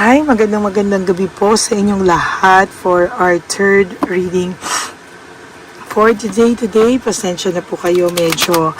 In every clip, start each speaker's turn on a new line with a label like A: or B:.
A: Hi, magandang gabi po sa inyong lahat for our third reading for today. Pasensya na po kayo, medyo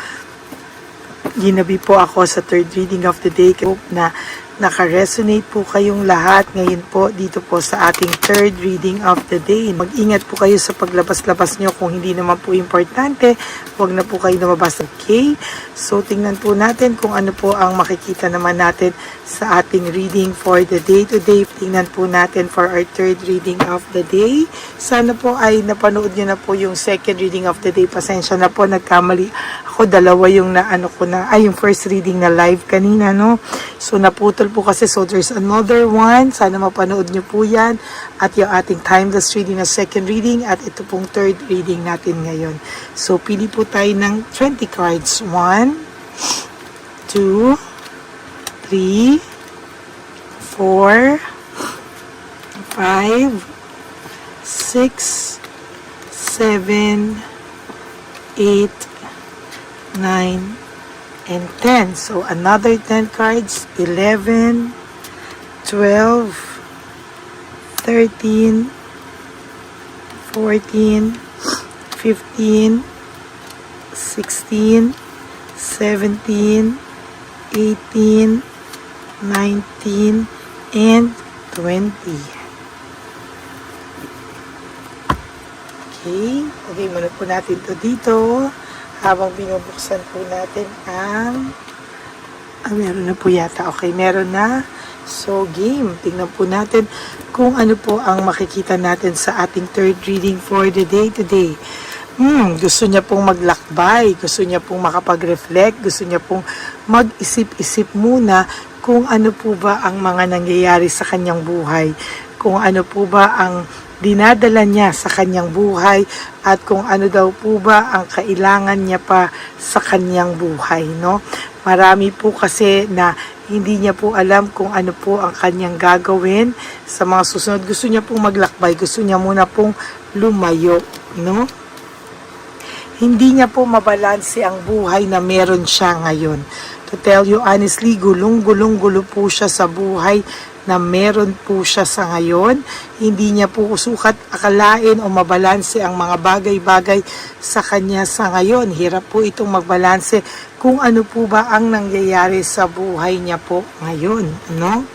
A: ginabi po ako sa third reading of the day. Hope na naka-resonate po kayong lahat ngayon po dito po sa ating third reading of the day. Mag-ingat po kayo sa paglabas-labas nyo kung hindi naman po importante. Huwag na po kayo lumabas. Okay? So, tingnan po natin kung ano po ang makikita naman natin sa ating reading for the day today. Tingnan po natin for our third reading of the day. Sana po ay napanood nyo na po yung second reading of the day. Pasensya na po, nagkamali ako. Dalawa yung yung first reading na live kanina, no? So, naputol po kasi. So, there's another one. Sana mapanood nyo po yan. At yung ating timeless reading na second reading. At ito pong third reading natin ngayon. So, pili po tayo ng 20 cards. 1, 2, 3, 4, 5, 6, 7, 8, 9, and 10. So, another 10 cards. 11, 12, 13, 14, 15, 16, 17, 18, 19, and 20. Okay. Okay, muna po natin ito dito. Habang binubuksan po natin meron na po yata. Okay, meron na. So, game. Tingnan po natin kung ano po ang makikita natin sa ating third reading for the day today. Gusto niya pong maglakbay, gusto niya pong makapag-reflect, gusto niya pong mag-isip-isip muna kung ano po ba ang mga nangyayari sa kanyang buhay, kung ano po ba ang dinadala niya sa kanyang buhay, at kung ano daw po ba ang kailangan niya pa sa kanyang buhay, no? Marami po kasi na hindi niya po alam kung ano po ang kanyang gagawin sa mga susunod. Gusto niya pong maglakbay, gusto niya muna pong lumayo, no? Hindi niya po mabalanse ang buhay na meron siya ngayon. To tell you honestly, gulong-gulo po siya sa buhay na meron po siya sa ngayon. Hindi niya po sukat akalain o mabalanse ang mga bagay-bagay sa kanya sa ngayon. Hirap po itong magbalanse kung ano po ba ang nangyayari sa buhay niya po ngayon, no?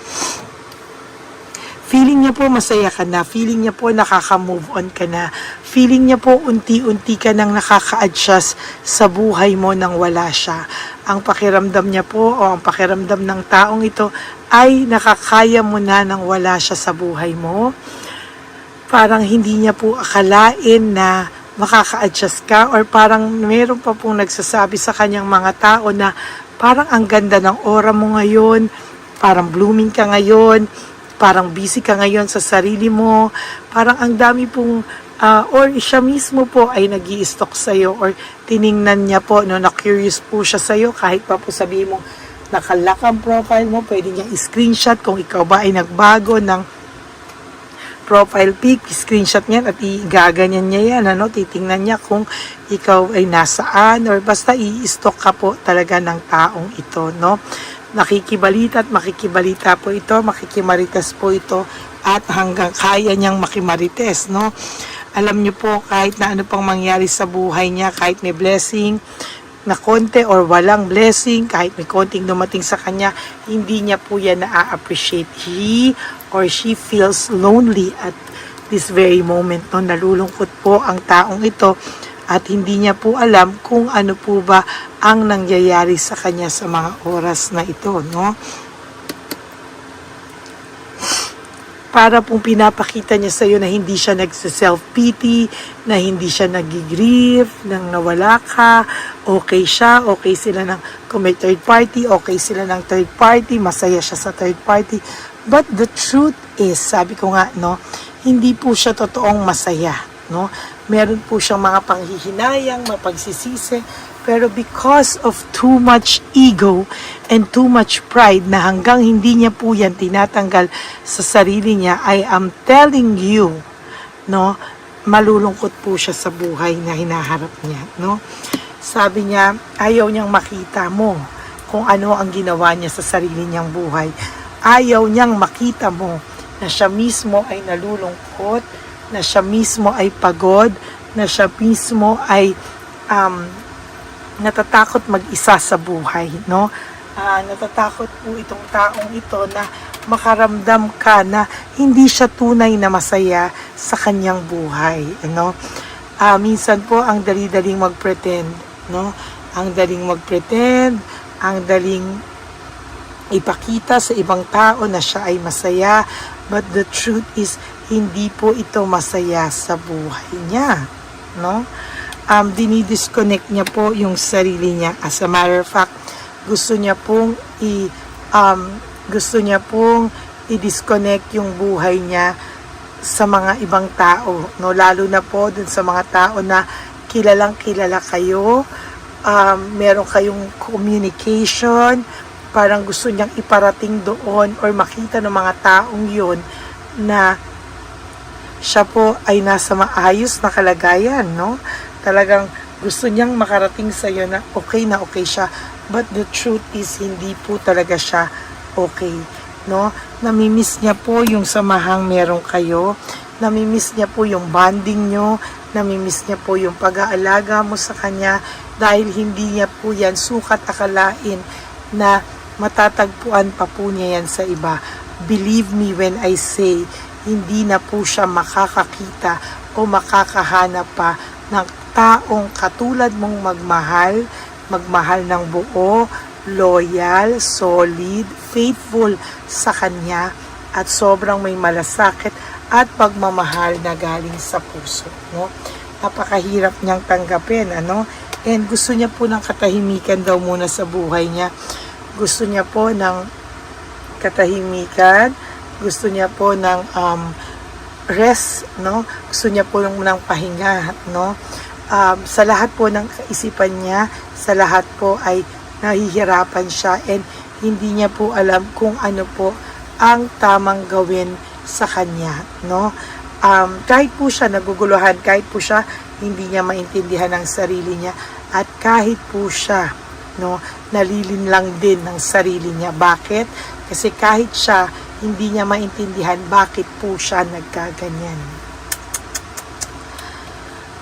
A: Feeling niya po masaya ka na, feeling niya po nakaka-move on ka na, feeling niya po unti-unti ka nang nakaka-adjust sa buhay mo nang wala siya. Ang pakiramdam niya po o ang pakiramdam ng taong ito ay nakakaya mo na nang wala siya sa buhay mo. Parang hindi niya po akalain na makaka-adjust ka, or parang meron pa pong nagsasabi sa kanyang mga tao na parang ang ganda ng aura mo ngayon, parang blooming ka ngayon, parang busy ka ngayon sa sarili mo, parang ang dami pong, or siya mismo po ay nag-i-stalk sa'yo, or tiningnan niya po, no, na-curious po siya sa'yo, kahit pa po sabihin mo, nakalock ang profile mo, pwede niya i-screenshot kung ikaw ba ay nagbago ng profile pic, screenshot niyan at igaganyan niya yan, ano, titingnan niya kung ikaw ay nasaan, or basta i-stalk ka po talaga ng taong ito, no. Nakikibalita at makikibalita po ito, makikimarites po ito, at hanggang kaya niyang makimarites, no. Alam niyo po, kahit na ano pang mangyari sa buhay niya, kahit may blessing na konti or walang blessing, kahit may konting dumating sa kanya, hindi niya po yan na-appreciate. He or she feels lonely at this very moment, no. Nalulungkot po ang taong ito at hindi niya po alam kung ano po ba ang nangyayari sa kanya sa mga oras na ito, no. Para pong pinapakita niya sa iyo na hindi siya nagse-self-pity, na hindi siya nag-grieve nang nawala ka, okay siya, okay sila kung may third party, okay sila ng third party, masaya siya sa third party. But the truth is, sabi ko nga, no, hindi po siya totoong masaya, no. Meron po siyang mga panghihinayang, mapagsisisi, pero because of too much ego and too much pride na hanggang hindi niya po yan tinatanggal sa sarili niya, I am telling you, no, malulungkot po siya sa buhay na hinaharap niya, no. Sabi niya, ayaw niyang makita mo kung ano ang ginawa niya sa sarili niyang buhay. ayaw niyang makita mo na siya mismo ay nalulungkot, na siya mismo ay pagod, na siya mismo ay natatakot mag-isa sa buhay, no? Natatakot po itong taong ito na makaramdam ka na hindi siya tunay na masaya sa kanyang buhay, no? Minsan po ang dali-daling mag-pretend, no? Ang daling mag-pretend, ang daling ipakita sa ibang tao na siya ay masaya, but the truth is hindi po ito masaya sa buhay niya, no? Dinidisconnect niya po yung sarili niya. As a matter of fact, gusto niya pong i-disconnect yung buhay niya sa mga ibang tao, no? Lalo na po dun sa mga tao na kilalang kilala kayo, meron kayong communication, parang gusto niyang iparating doon or makita ng mga taong yun na siya po ay nasa maayos na kalagayan, no? Talagang gusto niyang makarating sa iyo na okay siya, but the truth is hindi po talaga siya okay, no? Namimiss niya po yung samahang meron kayo, namimiss niya po yung bonding nyo, namimiss niya po yung pag-aalaga mo sa kanya, dahil hindi niya po yan sukat akalain na matatagpuan pa po niya yan sa iba. Believe me when I say, hindi na po siya makakakita o makakahanap pa ng taong katulad mong magmahal ng buo, loyal, solid, faithful sa kanya, at sobrang may malasakit at pagmamahal na galing sa puso, no? Napakahirap niyang tanggapin, ano? And gusto niya po ng katahimikan daw muna sa buhay niya. Gusto niya po ng katahimikan, gusto niya po ng rest, no? Gusto niya po ng pahinga, no? Sa lahat po ng kaisipan niya, sa lahat po ay nahihirapan siya, and hindi niya po alam kung ano po ang tamang gawin sa kanya, no? Kahit po siya naguguluhan, kahit po siya hindi niya maintindihan ang sarili niya, at kahit po siya, no, nalilinlang din ng sarili niya. Bakit? Kasi kahit siya hindi niya maintindihan bakit po siya nagkaganyan.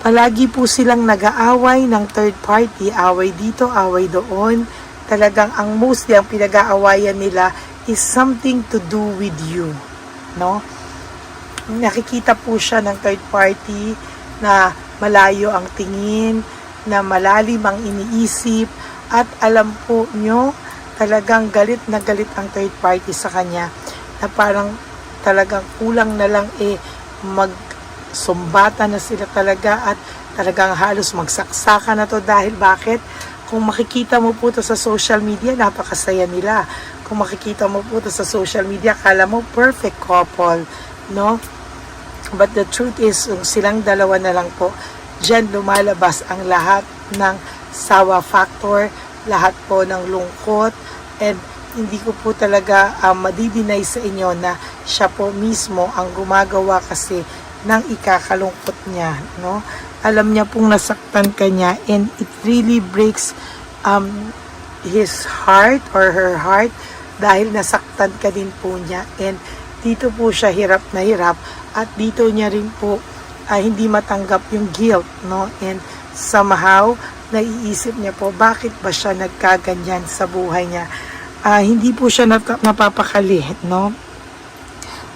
A: Palagi po silang nag-aaway ng third party, away dito, away doon. Talagang ang mostly ang pinag-aawayan nila is something to do with you, no? Nakikita po siya ng third party na malayo ang tingin, na malalim ang iniisip, at alam po nyo, talagang galit na galit ang third party sa kanya, na parang talagang kulang na lang magsumbata na sila talaga, at talagang halos magsaksakan na to. Dahil bakit? Kung makikita mo po to sa social media, napakasaya nila. Kung makikita mo po to sa social media, kala mo perfect couple, no? But the truth is, silang dalawa na lang po, dyan lumalabas ang lahat ng sawa factor, lahat po ng lungkot, and hindi ko po talaga madidinay sa inyo na siya po mismo ang gumagawa kasi ng ikakalungkot niya, no? Alam niya pong nasaktan ka niya, and it really breaks his heart or her heart, dahil nasaktan ka din po niya, and dito po siya hirap na hirap, at dito niya rin po hindi matanggap yung guilt, no? And somehow naiisip niya po bakit ba siya nagkaganyan sa buhay niya. Hindi po siya napapakali, no?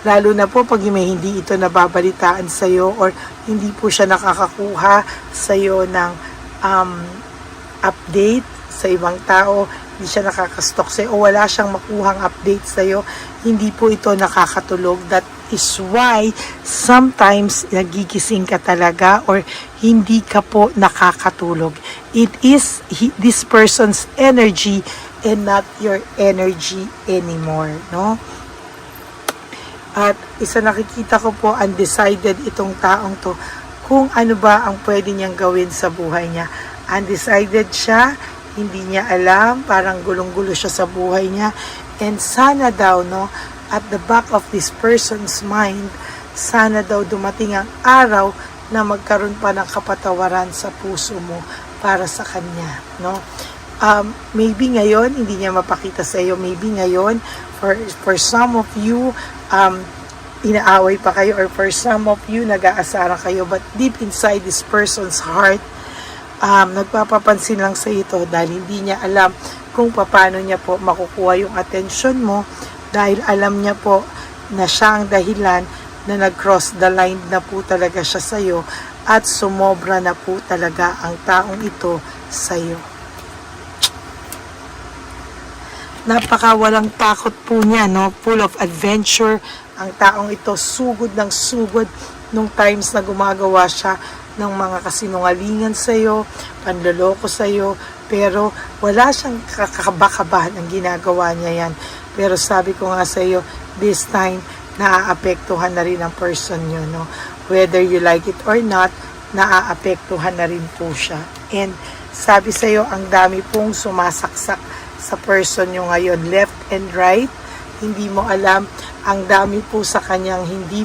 A: Lalo na po pag may hindi ito nababalitaan sa iyo, or hindi po siya nakakakuha sa iyo ng update sa ibang tao, hindi siya nakakastok sa iyo, o wala siyang makuhang update sa iyo, hindi po ito nakakatulog. That is why sometimes nagigising ka talaga or hindi ka po nakakatulog. It is this person's energy and not your energy anymore, no? At isa nakikita ko po, undecided itong taong to kung ano ba ang pwede niyang gawin sa buhay niya. Undecided siya, hindi niya alam, parang gulong-gulo siya sa buhay niya. And sana daw, no, at the back of this person's mind, sana daw dumating ang araw na magkaroon pa ng kapatawaran sa puso mo para sa kanya, no? maybe ngayon hindi niya mapakita sa iyo, maybe ngayon for some of you inaaway pa kayo, or for some of you nag-aasara kayo, but deep inside this person's heart, nagpapapansin lang sa ito dahil hindi niya alam kung paano niya po makukuha yung atensyon mo, dahil alam niya po na siya ang dahilan na nag-cross the line na po talaga siya sa iyo, at sumobra na po talaga ang taong ito sa iyo. Napaka walang takot po niya, no? Full of adventure ang taong ito, sugod ng sugod nung times na gumagawa siya ng mga kasinungalingan sa iyo, panloloko sa iyo, pero wala siyang kakabakabahan ang ginagawa niya yan. Pero sabi ko nga sa iyo, this time naaapektuhan na rin ang person niyo, no? Whether you like it or not, naaapektuhan na rin po siya. And sabi sa iyo, ang dami pong sumasaksak sa person niyo ngayon, left and right. Hindi mo alam, ang dami po sa kanyang hindi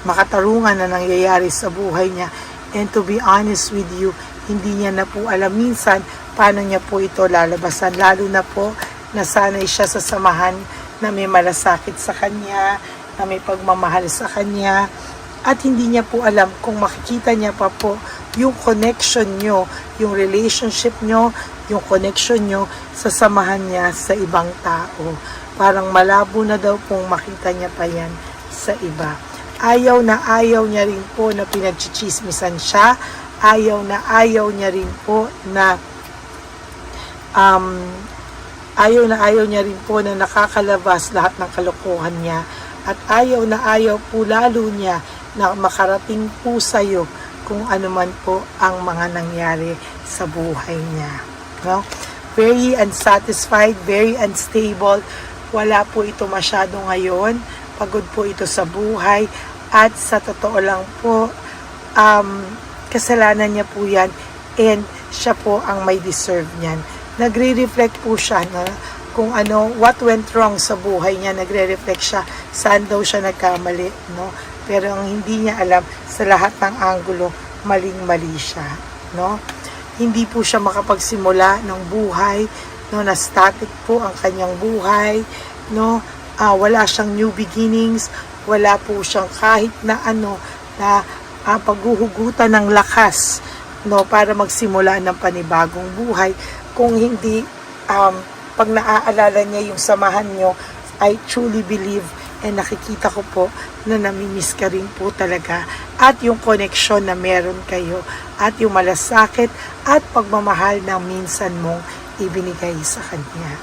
A: makatarungan na nangyayari sa buhay niya. And to be honest with you, hindi niya na po alam minsan paano niya po ito lalabasan, lalo na po nasanay siya sa samahan na may malasakit sa kanya, na may pagmamahal sa kanya, at hindi niya po alam kung makikita niya pa po yung connection nyo, yung relationship nyo, yung connection nyo sa samahan niya sa ibang tao. Parang malabo na daw pong makita niya pa yan sa iba. Ayaw niya rin po na pinagchichismisan siya. Ayaw niya rin po na ayaw niya rin po na nakakalabas lahat ng kalokohan niya. At ayaw po lalo niya na makarating po sa'yo kung ano man po ang mga nangyari sa buhay niya. No? Very unsatisfied, very unstable. Wala po ito masyado ngayon. Pagod po ito sa buhay. At sa totoo lang po, kasalanan niya po yan. And siya po ang may deserve niyan. Nagre-reflect po siya na kung ano, what went wrong sa buhay niya. Nagre-reflect siya saan daw siya nagkamali. No? Pero ang hindi niya alam, sa lahat ng anggulo, maling-mali siya. No? Hindi po siya makapagsimula ng buhay, no, na static po ang kanyang buhay, no, wala siyang new beginnings, wala po siyang kahit na ano na paghuhugutan ng lakas, no, para magsimula ng panibagong buhay. Kung hindi pag naaalala niya yung samahan niyo, I truly believe and nakikita ko po na namimiss ka rin po talaga, at yung connection na meron kayo, at yung malasakit at pagmamahal na minsan mong ibinigay sa kanya.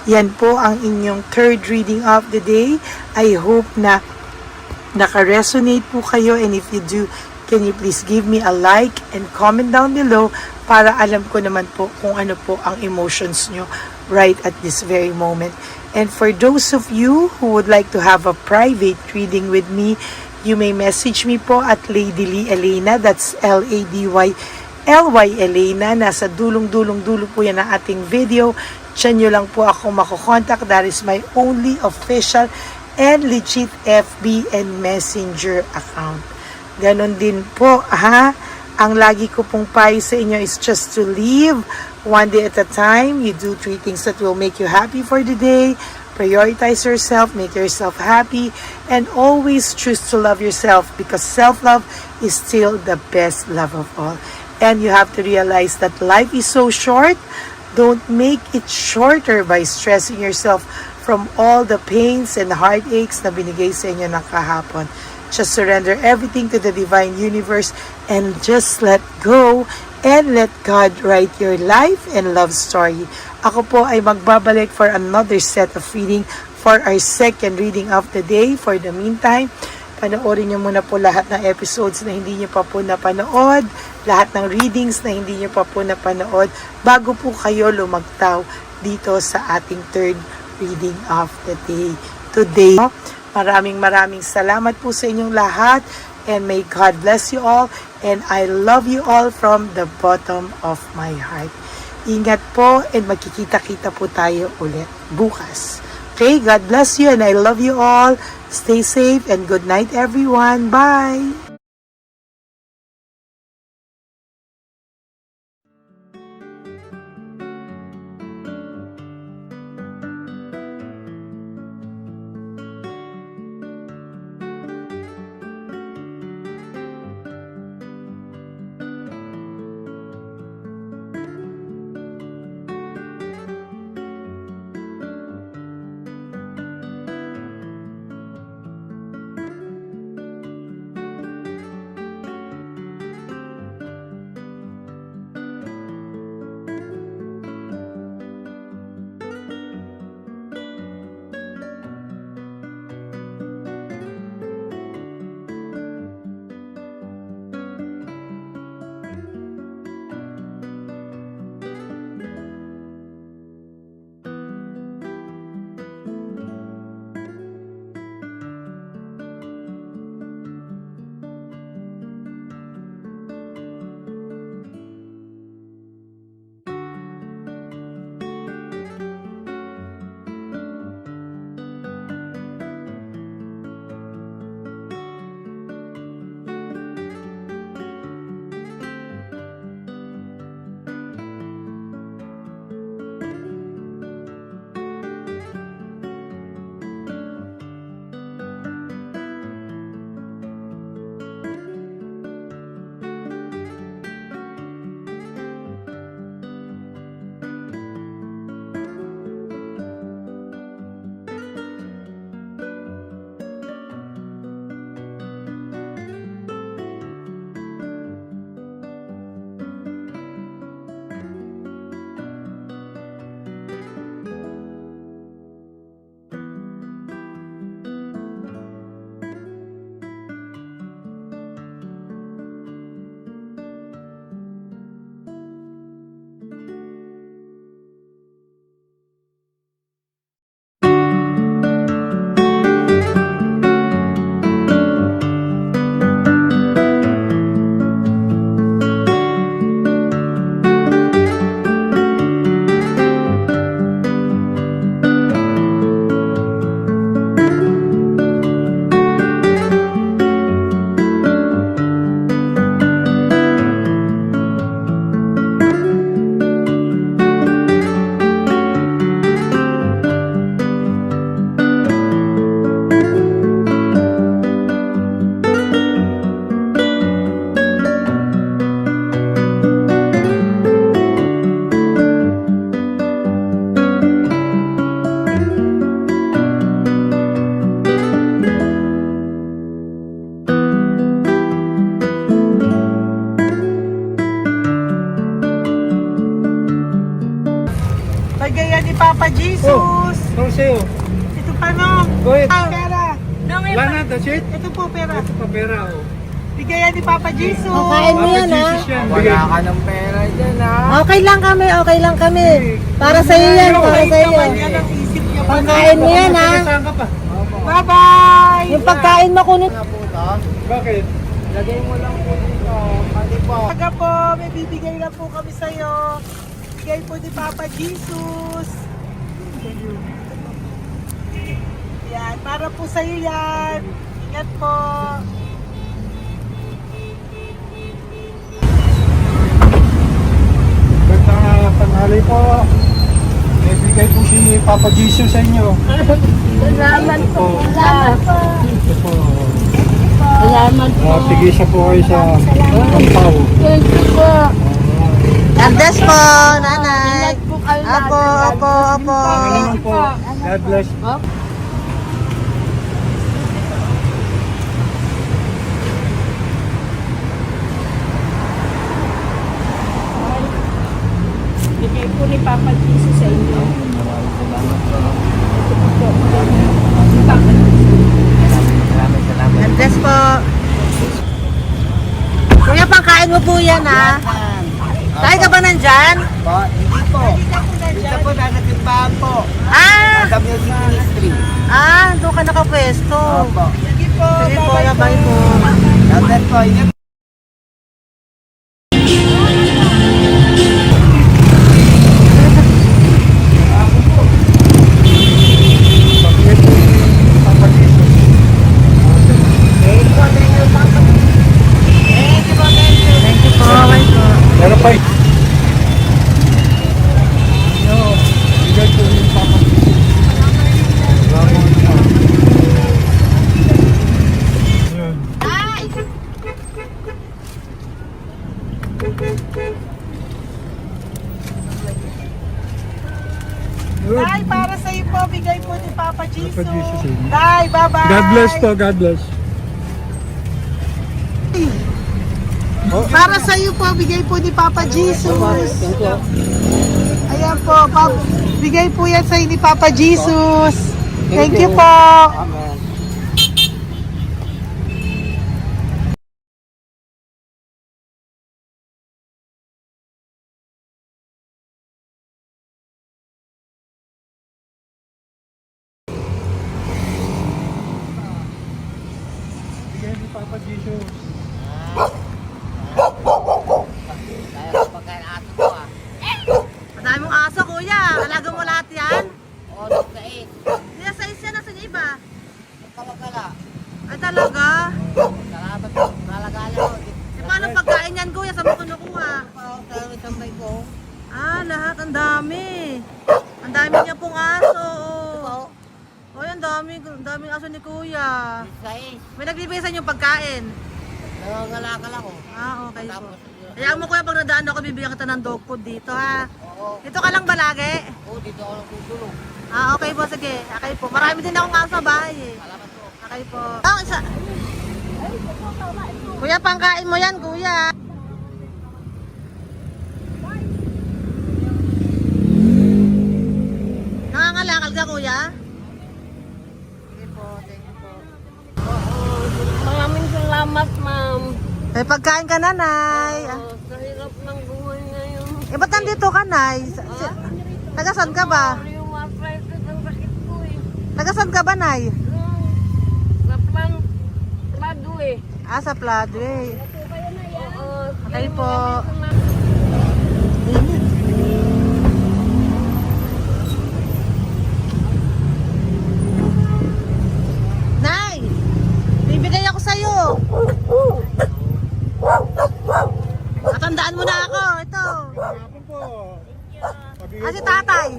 A: Yan po ang inyong third reading of the day. I hope na naka-resonate po kayo, and if you do, can you please give me a like and comment down below para alam ko naman po kung ano po ang emotions nyo right at this very moment. And for those of you who would like to have a private reading with me, you may message me po at Lady Lee Elena. That's LADYLY Elena. Nasa dulo po yan ang ating video. Diyan nyo lang po ako makukontak. That is my only official and legit FB and Messenger account. Ganon din po, ha? Ang lagi ko pong payo sa inyo is just to live one day at a time. You do 3 things that will make you happy for the day. Prioritize yourself, make yourself happy, and always choose to love yourself, because self-love is still the best love of all. And you have to realize that life is so short. Don't make it shorter by stressing yourself from all the pains and heartaches na binigay sa inyo ng kahapon. Just surrender everything to the divine universe and just let go and let God write your life and love story. Ako po ay magbabalik for another set of reading for our second reading of the day. For the meantime, panoorin niyo muna po lahat ng episodes na hindi niyo pa po napanood, lahat ng readings na hindi niyo pa po napanood, bago po kayo lumagtaw dito sa ating third reading of the day. Today, maraming salamat po sa inyong lahat, and may God bless you all, and I love you all from the bottom of my heart. Ingat po, and magkikita-kita po tayo ulit bukas. Okay, God bless you, and I love you all. Stay safe, and good night everyone. Bye! Jesus.
B: Ito sa'yo.
A: Ito pa no.
B: Go ahead.
A: Pera.
B: Wala na, that's it.
A: Ito po pera.
B: Ito pa pera, oh.
A: Bigayan ni Papa Jesus.
C: Kain mo yan, ha?
B: Jesus yan.
D: Wala ka ng pera dyan, ha?
C: Okay lang kami, okay lang kami. Para sa iyo yan, para sa iyo yan.
A: Yan ang isip niya.
C: Pagkain mo yan, ha?
B: Saan ka pa?
A: Bye-bye.
C: Yung pagkain makunit.
D: Ano po ito?
B: Bakit?
D: Lagay mo lang po dito. Pati po.
A: Taga po, may bibigay lang po kami sa'yo. Bigay po ni Papa Jesus. Yan, para po sa'yo yan. Ingat po.
B: Magandang tanghali po. May bigay po si Papa Jesus sa inyo.
C: Salamat po. Salamat po.
B: Ito po.
C: Salamat po.
B: Tigisa po kayo sa Ampaw.
C: Thank you po. God bless po, nanay. Apo, apo, apo.
B: Pangalaman po. God bless.
E: Bigay po ni Papa Jesus sa inyo.
C: God bless po. Kuya, pangkain mo po yan, ha? Tayo ka ba nandyan?
D: Po, hindi po. Dito po na nagtimpahan po.
C: Ah!
D: Sa music ministry.
C: Doon ka nakapwesto.
D: Opo.
A: Sige po,
C: Sige po,
A: bye-bye
C: bye po.
D: God bless po. Ingat.
B: Pagkakit po ni Papa Jesus.
C: Thank you po, bye po.
B: Meron pa eh. Bigay po ni Papa Jesus. Salamat po. Ayan. Good.
A: Day, para sa'yo po. Bigay po ni Papa Jesus.
B: Papa Jesus, eh.
A: Day, bye-bye.
B: God bless po, God bless.
A: Para sa iyo po, bigay po ni Papa Jesus. Ayan po, bigay po yan sa ni Papa Jesus. Thank you po.
D: Amen.
B: Bigay ni Papa Jesus.
D: Kaya ko pagkain ato ko, ah.
C: Madami mong aso, kuya. Alaga mo lahat yan.
D: Oras na eh.
C: Hindi na size yan, nasa niya iba.
D: Kalagala.
C: Ay talaga?
D: Salamat po. Kalagala ko.
C: E paano pagkain yan, kuya? Saan mo kinukuha?
D: Sa tambay ko.
C: Lahat. Ang dami. Ang dami niya pong aso.
D: Oo.
C: Oy, ang daming aso ni kuya.
D: Sais.
C: May nagbibigay sa inyo pagkain.
D: Nangangalakal ako.
C: Okay po.
D: Tapos,
C: Hayaan mo kuya, pag nadaan ako, bibigyan kita ng dog food dito, ha?
D: oo.
C: Dito ka lang ba lagi?
D: Oo, dito ako lang tutulog.
C: Okay po, sige. Okay po. Marami din akong aso sa bahay, eh.
D: Salamat po.
C: Okay po. Isa. Kuya, pangkain mo yan, kuya. Nangangalakal ka, kuya? Sige po, thank you po.
E: Maraming salamat, ma'am.
C: May pagkain ka, nanay.
E: Sa hirap ng buhay ngayon.
C: Ba't nandito ka, nay? Tagasan ka ba?
E: Rheumatism ang sakit ko eh.
C: Tagasan ka ba, nay?
E: Sa plado eh.
C: Sa Pladway.
E: Oo.
C: Okay po. Nay! Bibigay ako sa'yo. Matandaan mo na ako. Ito.
B: Hapon po.
C: Si tatay.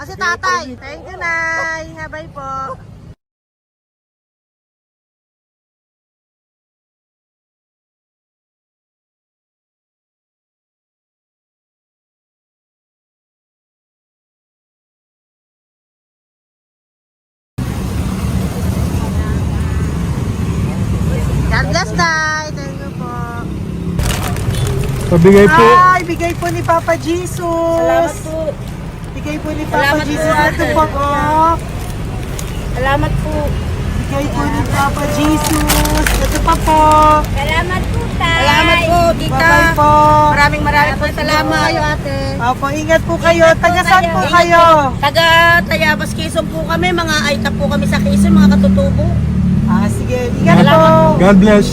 C: Si tatay. Thank you, Nay. Bye po. God bless, Nay. Thank you po.
B: Pabigay po.
A: Ay, bigay po ni Papa Jesus.
E: Salamat po.
A: Bigay po ni Papa
C: Salamat po,
A: Jesus. Ito
C: ate.
A: po po.
C: Salamat po.
A: Bigay po ni Papa Jesus. Ito pa po.
E: Salamat po, tay.
C: Salamat po, tita.
A: Bye-bye po.
C: Maraming po salamat. Kayo, ate.
A: Opo, ingat po kayo. Taga saan po
C: Ingat
A: kayo?
C: po. Taga Tayabas, Quezon po kami. Mga aita po kami sa Quezon, mga katutubo.
A: Sige. Ingat po.
C: Salamat
B: God bless.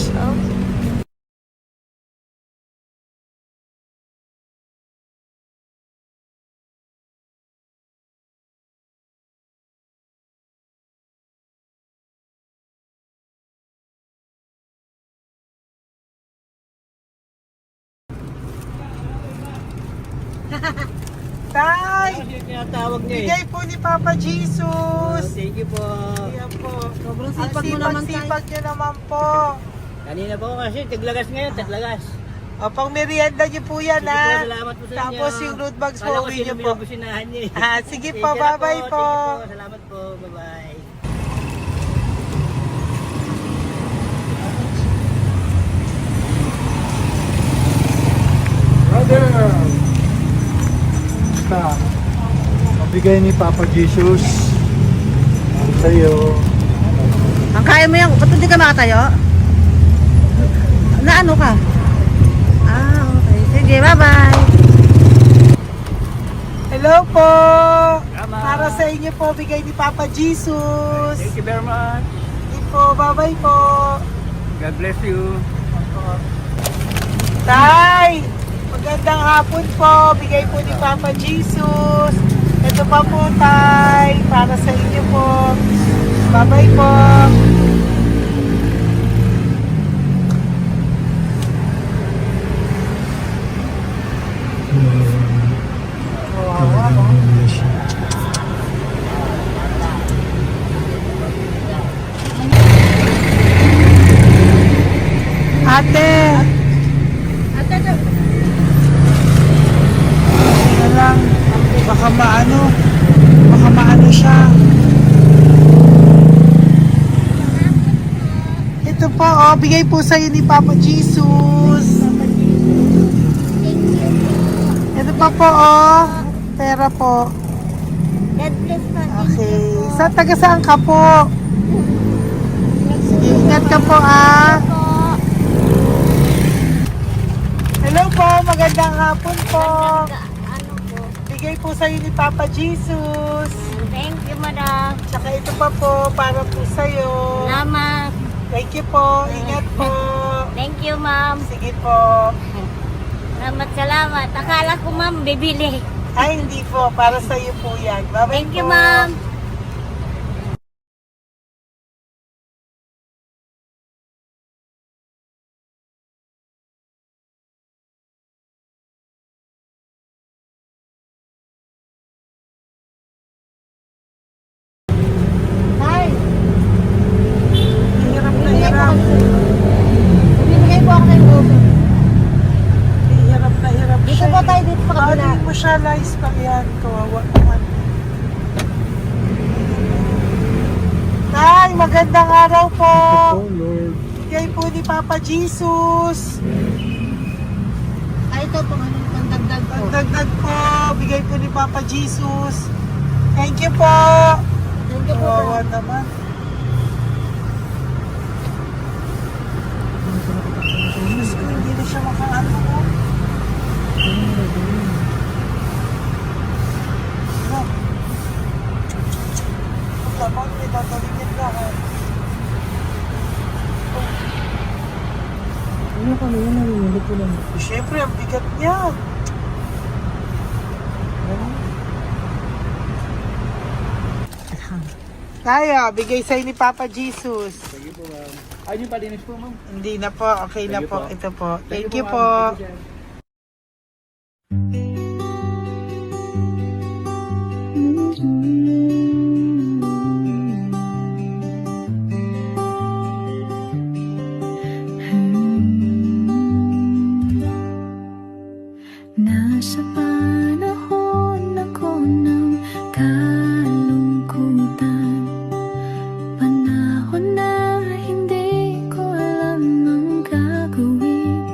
A: Tay,
D: Tinatawag niya
A: bigay po ni Papa Jesus.
D: Thank you po.
A: Ayan po.
C: Sobrang
A: Ang
C: sipag mo naman, tay.
A: sipag nyo naman po.
D: Kanina po kasi taglagas ngayon, taglagas.
A: O, pang merienda nyo po yan,
D: Sige po,
A: ha?
D: salamat po sa inyo.
A: Tapos yung road bags po,
D: Kala ko
A: uwi
D: sino
A: nyo po.
D: binubusinahan niya eh.
A: Sige
D: Sige
A: po,
D: na
A: bye-bye po.
D: Sige po, salamat po. Bye-bye.
B: Brother! Basta, mabigay ni Papa Jesus ang sa'yo.
C: Ang kaya mo yan. Ba't hindi ka makatayo? Na ano ka? Okay. Sige, bye-bye.
A: Hello po.
D: Tama.
A: Para sa inyo po, bigay ni Papa Jesus.
D: Thank you very much.
A: Sige po, bye-bye po.
D: God bless you.
A: Tay, magandang hapon po. Bigay po ni Papa Jesus. Ito pa po, Tay. Para sa inyo po. Bye-bye po. Kawawa, no? Ate! Na lang, baka maano siya. Ito po, bigay po sa'yo ni Papa Jesus. Ito pa po, pera po.
E: God bless po.
A: Okay, taga saan ka po? Sige, ingat ka po, Hello po, magandang hapon po.
E: Ano po?
A: Bigay po sa'yo ni Papa Jesus.
E: Thank you, madam.
A: Tsaka ito pa po, para po sa'yo.
E: Salamat.
A: Thank you po, ingat po.
E: Thank you, ma'am.
A: Sige po.
E: Salamat. Akala ko, ma'am, bibili.
A: Ay, hindi po, para sa'yo po yan. Bye-bye
E: Thank you,
A: po.
E: ma'am.
A: Hirap na hirap.
C: Bibigay po ako ng uso.
A: Hirap na hirap
C: Dito
A: siya.
C: po tayo, dito sa kabila.
A: Hindi mo siya lies pa yan. Kawawa naman. Tay, magandang araw po.
B: Oh Lord.
A: Bigay po ni Papa Jesus.
C: Ay, ito po, pandagdag po.
A: Dagdag po. Bigay po ni Papa Jesus. Thank you po.
C: Thank you po.
A: Kawawa naman. Diyos ko, hindi na siya makaano ko. Pagkabang may tataligid na ha.
C: Ano kami yun, narinig ko lang.
A: Siyempre, ang bigat niya. Kaya, bigay sa'yo ni Papa Jesus.
D: Sige po, ma'am. Ayun yung palinis po, ma'am.
A: Hindi na po, okay na
D: Thank you
A: po.
D: po.
A: Ito po. Thank you
D: ma'am.
A: po.
D: Thank you, sir.
F: Nasa panahon ako ng kalungkutan, panahon na hindi ko alam ang gagawin.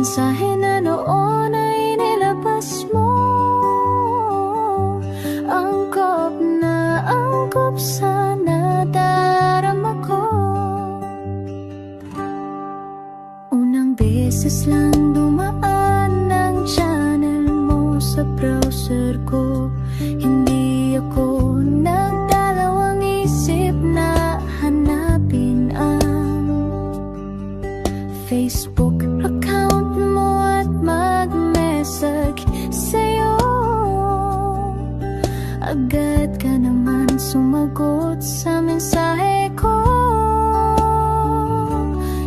F: mensahe na noon ay nilabas mo. Angkop sa nadarama ko. Unang beses lang dumaan ang channel mo sa browser ko. Hindi ako nagdalawang isip na hanapin ang Facebook account mo at mag-message sa'yo. Agad ka naman sumagot sa mensahe ko.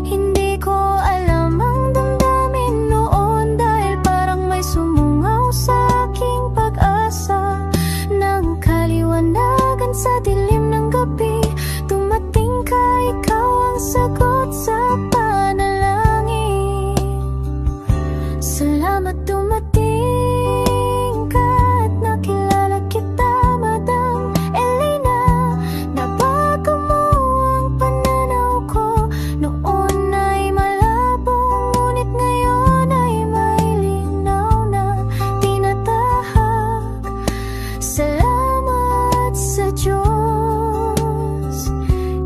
F: Hindi ko alam ang damdamin noon, dahil parang may sumungaw sa aking pag-asa. Nang kaliwanagan sa dilim ng gabi, dumating ka, ikaw ang sagot sa panalangin. Salamat dumating ka at nakilala kita, Madam Elena. Nabago mo ang pananaw ko. Noon ay malabo, ngunit ngayon ay may linaw na tinatahak. Salamat sa Diyos,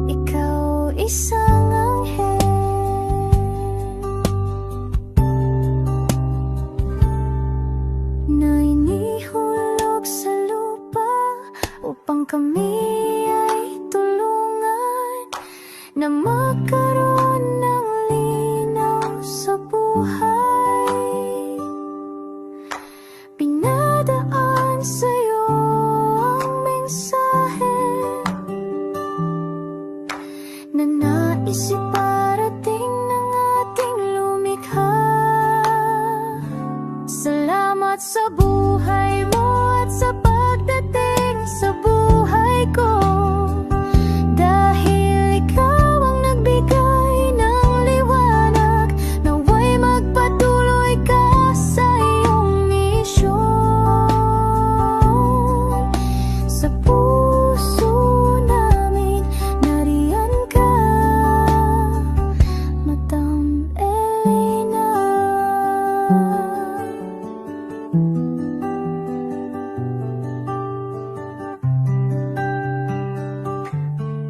F: ikaw isang anghel na inihulog sa lupa upang kami ay tulungan na magkaroon ng linaw sa buhay. Pinadaan sa'yo ang mensahe na nais iparating ng ating lumikha. Salamat sa buhay.